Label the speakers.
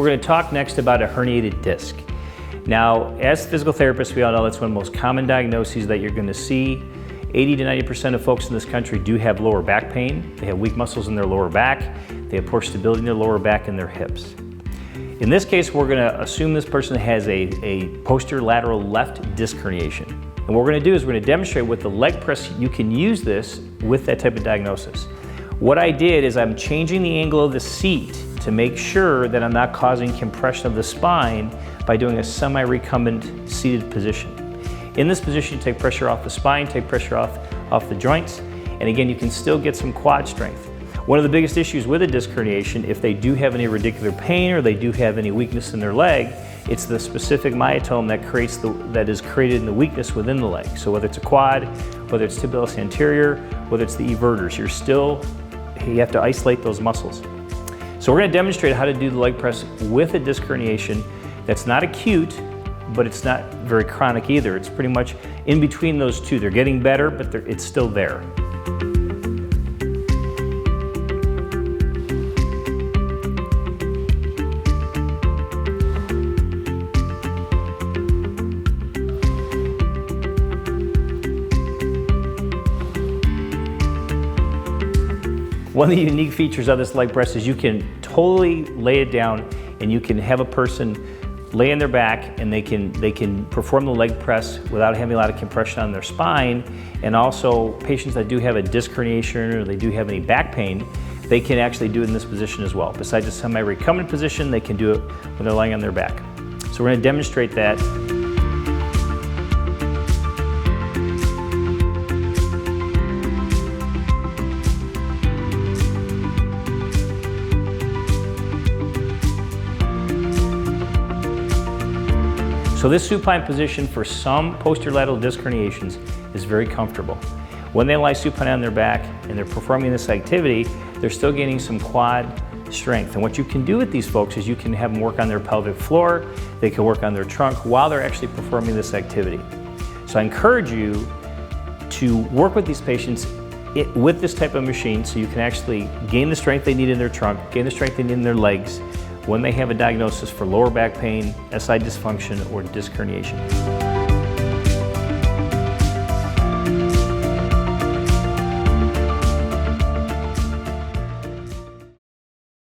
Speaker 1: we're going to talk next about a herniated disc. Now, as physical therapists, we all know that's one of the most common diagnoses that you're going to see. 80 to 90% of folks in this country do have lower back pain. They have weak muscles in their lower back. They have poor stability in their lower back and their hips. In this case, we're going to assume this person has a posterior lateral left disc herniation. And what we're going to do is we're going to demonstrate with the leg press you can use this with that type of diagnosis. What I did is I'm changing the angle of the seat to make sure that I'm not causing compression of the spine by doing a semi-recumbent seated position. In this position, you take pressure off the spine, take pressure off the joints, and again, you can still get some quad strength. One of the biggest issues with a disc herniation, if they do have any radicular pain or they do have any weakness in their leg, it's the specific myotome that is created in the weakness within the leg. So whether it's a quad, whether it's tibialis anterior, whether it's the everters, you have to isolate those muscles. So we're going to demonstrate how to do the leg press with a disc herniation that's not acute, but it's not very chronic either. It's pretty much in between those two. They're getting better, but it's still there. One of the unique features of this leg press is you can totally lay it down and you can have a person lay on their back and they can perform the leg press without having a lot of compression on their spine. And also patients that do have a disc herniation or they do have any back pain, they can actually do it in this position as well. Besides the semi-recumbent position, they can do it when they're laying on their back. So we're going to demonstrate that. So this supine position for some posterior lateral disc herniations is very comfortable. When they lie supine on their back and they're performing this activity, they're still gaining some quad strength. And what you can do with these folks is you can have them work on their pelvic floor, they can work on their trunk while they're actually performing this activity. So I encourage you to work with these patients with this type of machine so you can actually gain the strength they need in their trunk, gain the strength they need in their legs, when they have a diagnosis for lower back pain, SI dysfunction, or disc herniation.